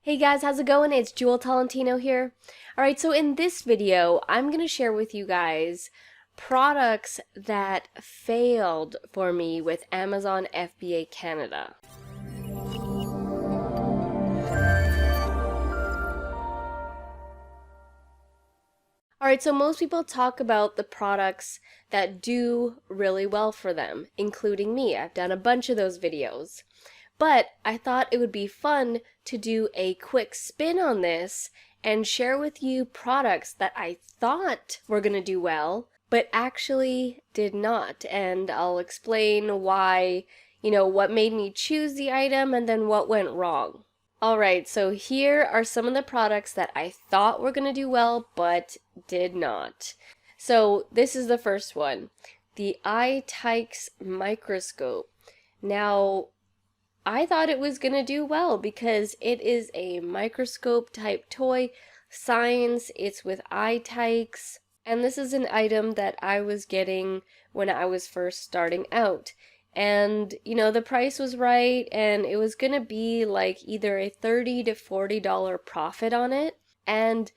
Hey guys, how's it going? It's Jewel Tolentino here. Alright, so in this video, I'm going to share with you guys products that failed for me with Amazon FBA Canada. Alright, so most people talk about the products that do really well for them, including me. I've done a bunch of those videos. But I thought it would be fun to do a quick spin on this and share with you products that I thought were going to do well, but actually did not. And I'll explain why, what made me choose the item and then what went wrong. Alright, so here are some of the products that I thought were going to do well, but did not. So this is the first one, the Tikes Microscope. Now, I thought it was going to do well because it is a microscope type toy, science, it's with Tikes, and this is an item that I was getting when I was first starting out. And, the price was right, and it was going to be like either a $30 to $40 profit on it, and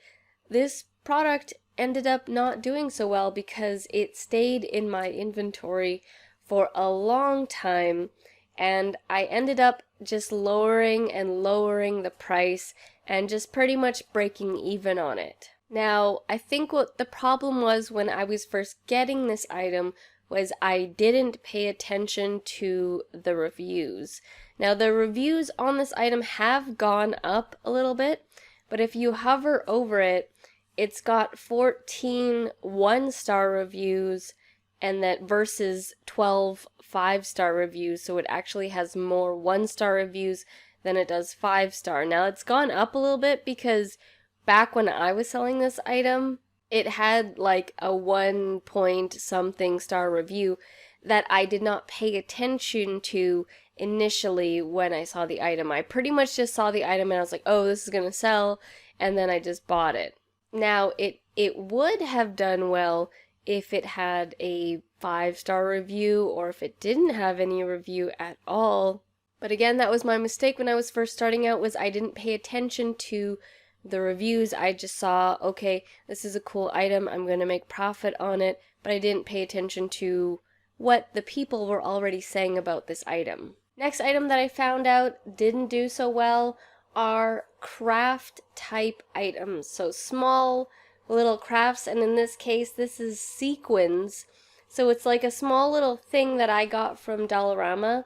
this product ended up not doing so well because it stayed in my inventory for a long time. And I ended up just lowering and lowering the price and just pretty much breaking even on it. Now, I think what the problem was when I was first getting this item was I didn't pay attention to the reviews. Now, the reviews on this item have gone up a little bit, but if you hover over it, it's got 14 one-star reviews and that versus 12 5-star reviews, so it actually has more 1-star reviews than it does 5-star. Now it's gone up a little bit because back when I was selling this item, it had like a 1 point something star review that I did not pay attention to initially when I saw the item. I pretty much just saw the item and I was like, oh, this is gonna sell, and then I just bought it. Now it would have done well if it had a 5-star review or if it didn't have any review at all. But again, that was my mistake when I was first starting out, was I didn't pay attention to the reviews. I just saw, okay, this is a cool item, I'm going to make profit on it, but I didn't pay attention to what the people were already saying about this item. Next item that I found out didn't do so well are craft type items. So small little crafts, and in this case this is Sequins. So it's like a small little thing that I got from Dollarama,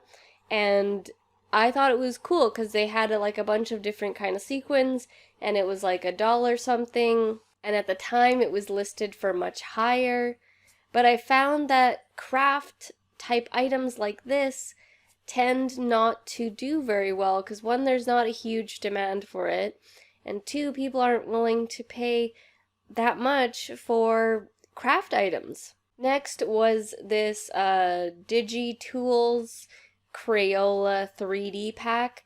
and I thought it was cool because they had like a bunch of different kind of sequins, and it was like $1 something, and at the time it was listed for much higher. But I found that craft type items like this tend not to do very well because one, there's not a huge demand for it, and two, people aren't willing to pay that much for craft items. Next was this Digi Tools Crayola 3D pack.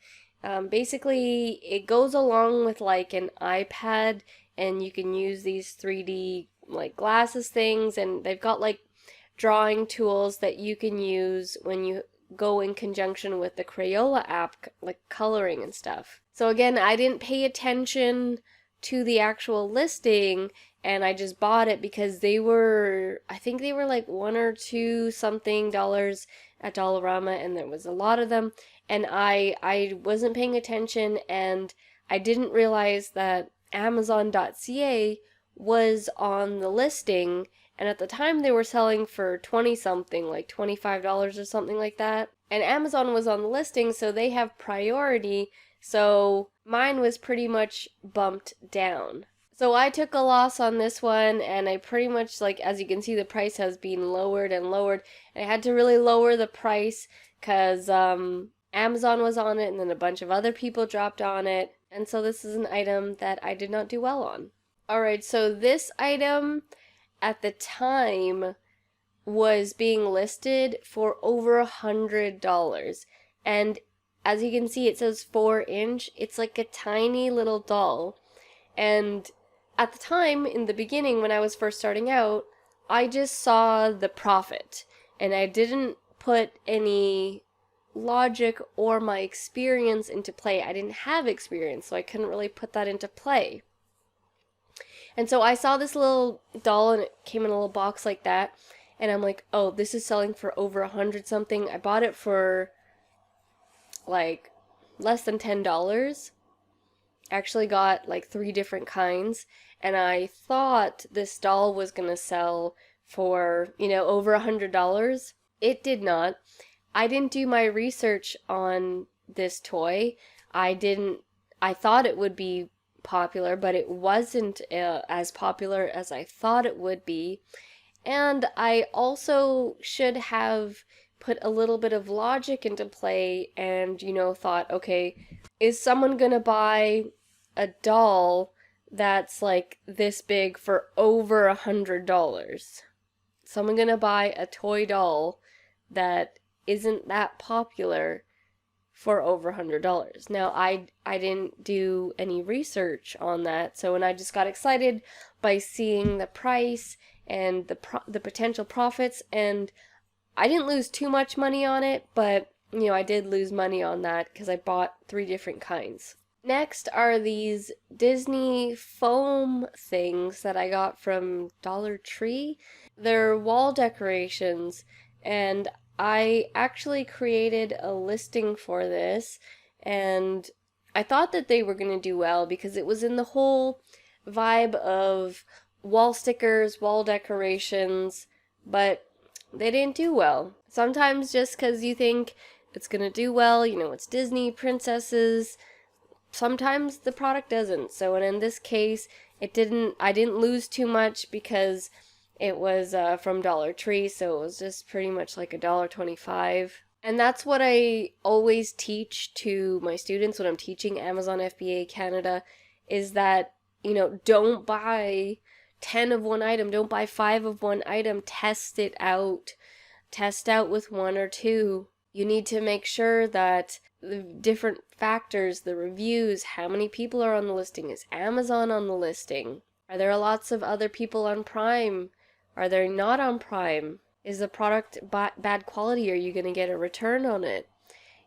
Basically, it goes along with like an iPad, and you can use these 3D like glasses things, and they've got like drawing tools that you can use when you go in conjunction with the Crayola app, like coloring and stuff. So again, I didn't pay attention to the actual listing, and I just bought it because they were, I think they were like $1 or $2 something at Dollarama, and there was a lot of them, and I wasn't paying attention, and I didn't realize that Amazon.ca was on the listing, and at the time they were selling for 20 something, like $25 or something like that, and Amazon was on the listing, so they have priority. So mine was pretty much bumped down. So I took a loss on this one, and I pretty much, like, as you can see, the price has been lowered and lowered. And I had to really lower the price because Amazon was on it, and then a bunch of other people dropped on it. And so this is an item that I did not do well on. Alright, so this item at the time was being listed for over $100. And as you can see, it says 4-inch. It's like a tiny little doll. And at the time, in the beginning, when I was first starting out, I just saw the profit. And I didn't put any logic or my experience into play. I didn't have experience, so I couldn't really put that into play. And so I saw this little doll and it came in a little box like that. And I'm like, oh, this is selling for over 100 something. I bought it for like less than $10. Actually got like 3 different kinds. And I thought this doll was going to sell for, over $100. It did not. I didn't do my research on this toy. I thought it would be popular, but it wasn't as popular as I thought it would be. And I also should have put a little bit of logic into play and, thought, okay, is someone gonna buy a doll that's like this big for over $100? Someone gonna buy a toy doll that isn't that popular for over $100. Now, I didn't do any research on that, so when I just got excited by seeing the price and the potential profits, and I didn't lose too much money on it, but I did lose money on that because I bought 3 different kinds. Next are these Disney foam things that I got from Dollar Tree. They're wall decorations, and I actually created a listing for this, and I thought that they were going to do well because it was in the whole vibe of wall stickers, wall decorations, but they didn't do well. Sometimes just because you think it's going to do well, it's Disney, princesses, sometimes the product doesn't. So, and in this case, I didn't lose too much because it was from Dollar Tree, so it was just pretty much like $1.25. And that's what I always teach to my students when I'm teaching Amazon FBA Canada, is that, don't buy 10 of one item, don't buy 5 of one item, test it out. Test out with 1 or 2. You need to make sure that the different factors, the reviews, how many people are on the listing, is Amazon on the listing? Are there lots of other people on Prime? Are they not on Prime? Is the product bad quality? Are you going to get a return on it?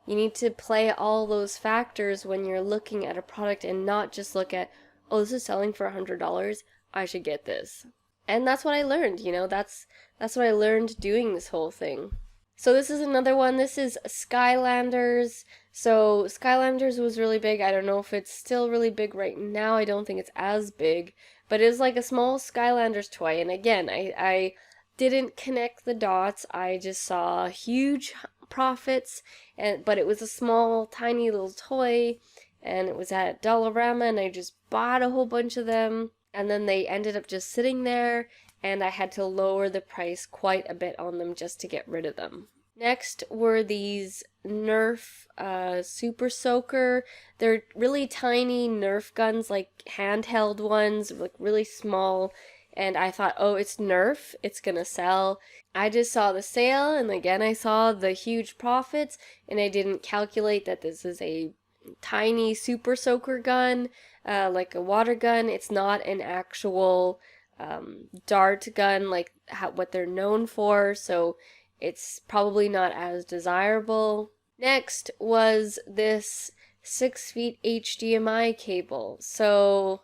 You need to play all those factors when you're looking at a product and not just look at, oh, this is selling for $100. I should get this. And that's what I learned, that's what I learned doing this whole thing. So this is another one. This is Skylanders. So Skylanders was really big. I don't know if it's still really big right now. I don't think it's as big. But it was like a small Skylanders toy. And again, I didn't connect the dots. I just saw huge profits. But it was a small, tiny little toy. And it was at Dollarama. And I just bought a whole bunch of them. And then they ended up just sitting there, and I had to lower the price quite a bit on them just to get rid of them. Next were these Nerf SuperSoaker. They're really tiny Nerf guns, like handheld ones, like really small. And I thought, oh, it's Nerf, it's gonna sell. I just saw the sale, and again I saw the huge profits, and I didn't calculate that this is a tiny super soaker gun, like a water gun. It's not an actual dart gun like what they're known for, so it's probably not as desirable. Next was this 6 feet HDMI cable. So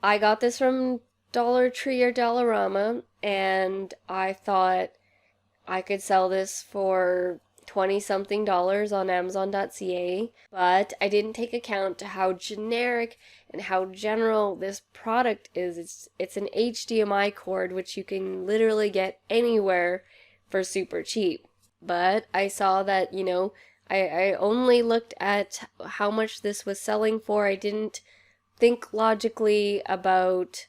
I got this from Dollar Tree or Dollarama, and I thought I could sell this for $20-something on Amazon.ca, but I didn't take account to how generic and how general this product is. It's an HDMI cord, which you can literally get anywhere for super cheap. But I saw that, I only looked at how much this was selling for. I didn't think logically about,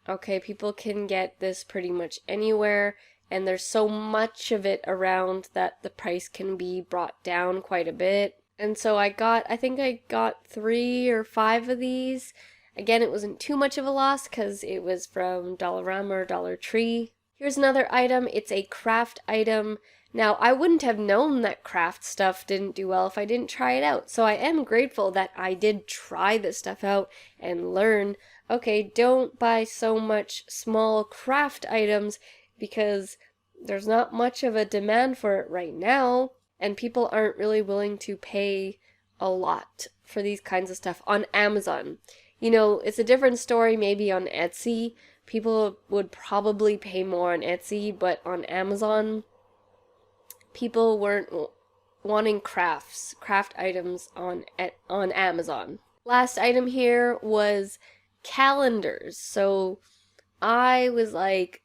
okay, people can get this pretty much anywhere, and there's so much of it around that the price can be brought down quite a bit. And so I think I got 3 or 5 of these. Again, it wasn't too much of a loss because it was from Dollarama or Dollar Tree. Here's another item. It's a craft item. Now, I wouldn't have known that craft stuff didn't do well if I didn't try it out. So I am grateful that I did try this stuff out and learn, okay, don't buy so much small craft items because there's not much of a demand for it right now. and people aren't really willing to pay a lot for these kinds of stuff on Amazon. You know, it's a different story maybe on Etsy. People would probably pay more on Etsy, but on Amazon, people weren't wanting craft items on Amazon. Last item here was calendars. So I was like,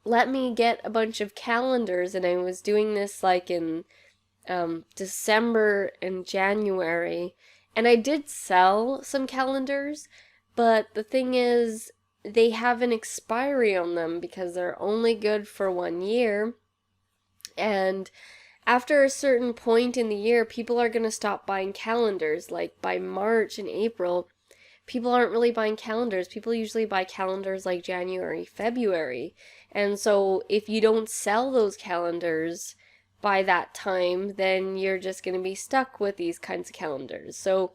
let me get a bunch of calendars, and I was doing this like in December and January, and I did sell some calendars, but the thing is, they have an expiry on them because they're only good for 1 year, and after a certain point in the year, people are going to stop buying calendars. Like by March and April, people aren't really buying calendars. People usually buy calendars like January, February. And so if you don't sell those calendars by that time, then you're just going to be stuck with these kinds of calendars. So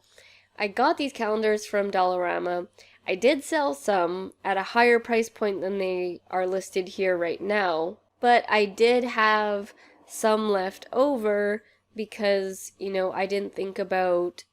I got these calendars from Dollarama. I did sell some at a higher price point than they are listed here right now, but I did have some left over because, you know, I didn't think about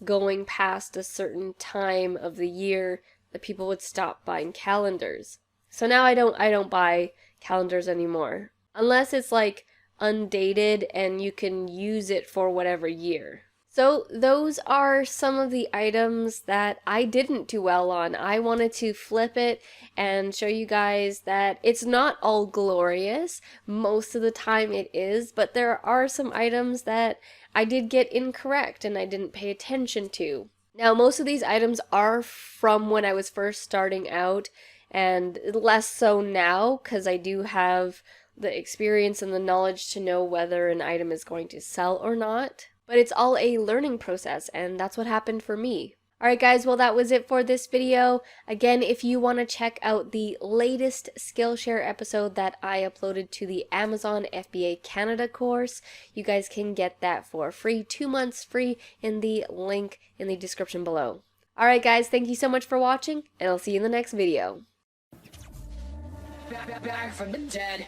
going past a certain time of the year that people would stop buying calendars. So now I don't buy calendars anymore unless it's like undated and you can use it for whatever year. So those are some of the items that I didn't do well on. I wanted to flip it and show you guys that it's not all glorious. Most of the time it is, but there are some items that I did get incorrect and I didn't pay attention to. Now, most of these items are from when I was first starting out, and less so now because I do have the experience and the knowledge to know whether an item is going to sell or not. But it's all a learning process, and that's what happened for me. Alright guys, well that was it for this video. Again, if you want to check out the latest Skillshare episode that I uploaded to the Amazon FBA Canada course, you guys can get that for free, 2 months free, in the link in the description below. Alright guys, thank you so much for watching, and I'll see you in the next video. Back from the dead.